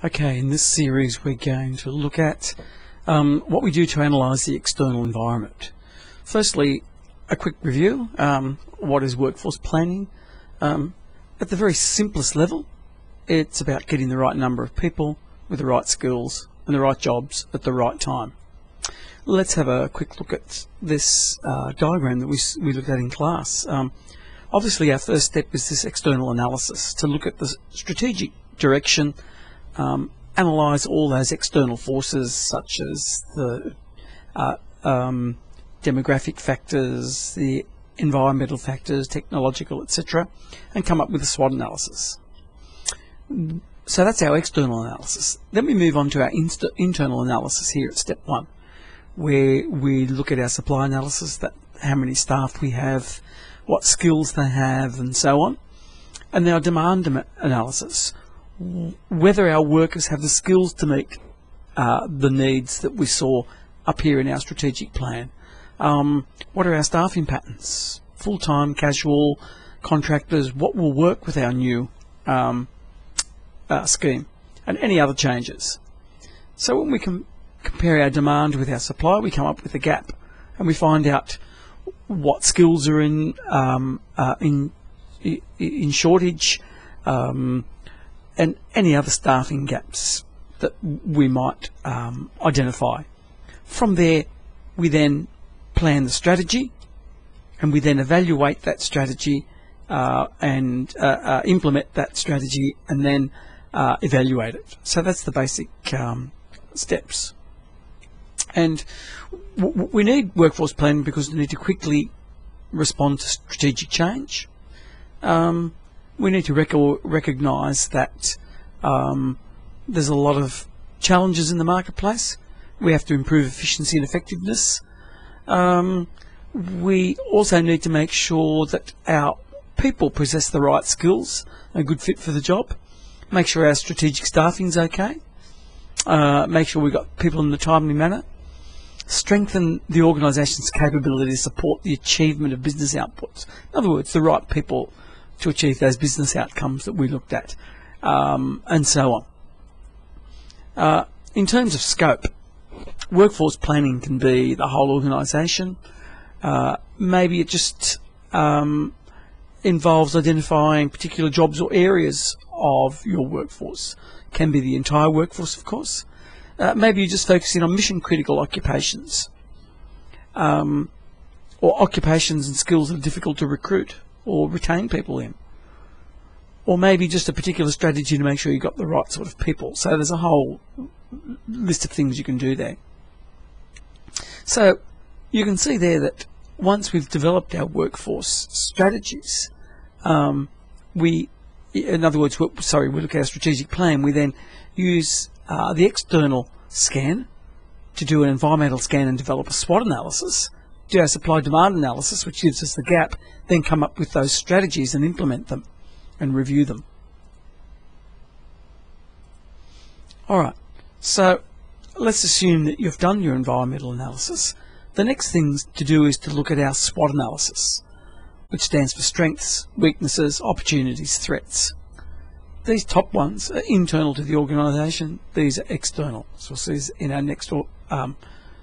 Okay, in this series we're going to look at what we do to analyse the external environment. Firstly, a quick review. What is workforce planning? At the very simplest level, it's about getting the right number of people with the right skills and the right jobs at the right time. Let's have a quick look at this diagram that we looked at in class. Obviously our first step is this external analysis, to look at the strategic direction, analyse all those external forces such as the demographic factors, the environmental factors, technological, etc., and come up with a SWOT analysis. So that's our external analysis. Then we move on to our internal analysis here at step 1, where we look at our supply analysis, that how many staff we have, what skills they have, and so on. And our demand analysis, whether our workers have the skills to meet the needs that we saw up here in our strategic plan. What are our staffing patterns? Full-time, casual, contractors, what will work with our new scheme, and any other changes. So when we compare our demand with our supply, we come up with a gap, and we find out what skills are in shortage, and any other staffing gaps that we might identify. From there, we then plan the strategy, and we then evaluate that strategy and implement that strategy, and then evaluate it. So that's the basic steps. And we need workforce planning because we need to quickly respond to strategic change. We need to recognise that there's a lot of challenges in the marketplace. We have to improve efficiency and effectiveness. We also need to make sure that our people possess the right skills, a good fit for the job. Make sure our strategic staffing's okay. Make sure we've got people in a timely manner. Strengthen the organisation's capability to support the achievement of business outputs. In other words, the right people to achieve those business outcomes that we looked at, and so on. In terms of scope, workforce planning can be the whole organisation. Maybe it just involves identifying particular jobs or areas of your workforce. Can be the entire workforce, of course. Maybe you're just focusing on mission critical occupations, or occupations and skills that are difficult to recruit or retain people in, or maybe just a particular strategy to make sure you've got the right sort of people. So there's a whole list of things you can do there. So you can see there that once we've developed our workforce strategies, in other words, we look at our strategic plan, we then use the external scan to do an environmental scan and develop a SWOT analysis, do our supply-demand analysis, which gives us the gap, then come up with those strategies and implement them and review them. Alright, so let's assume that you've done your environmental analysis. The next thing to do is to look at our SWOT analysis, which stands for strengths, weaknesses, opportunities, threats. These top ones are internal to the organisation, these are external. So we'll see this in our next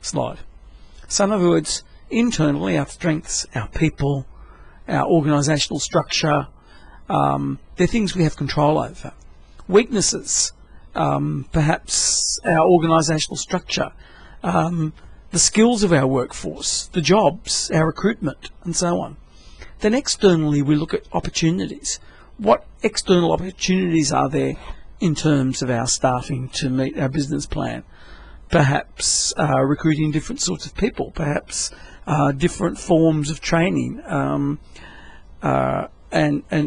slide. So in other words, internally, our strengths, our people, our organisational structure, they're things we have control over. Weaknesses, perhaps our organisational structure, the skills of our workforce, the jobs, our recruitment, and so on. Then externally, we look at opportunities. What external opportunities are there in terms of our staffing to meet our business plan? Perhaps recruiting different sorts of people, perhaps different forms of training, and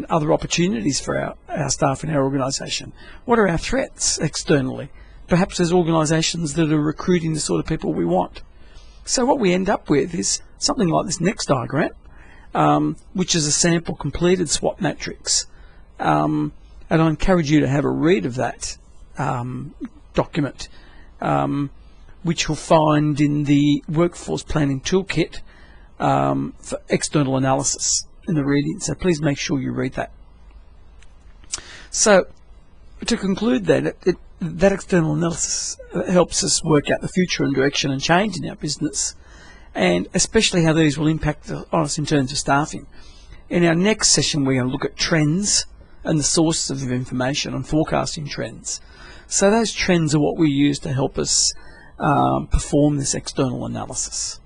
other opportunities for our staff in our organisation. What are our threats externally? Perhaps there's organisations that are recruiting the sort of people we want. So what we end up with is something like this next diagram, which is a sample completed SWOT matrix. And I encourage you to have a read of that document, which you'll find in the Workforce Planning Toolkit for external analysis in the reading. So please make sure you read that. So To conclude then, that external analysis helps us work out the future and direction and change in our business, and especially how these will impact on us in terms of staffing. In our next session, we're going to look at trends and the sources of information and forecasting trends. So those trends are what we use to help us perform this external analysis.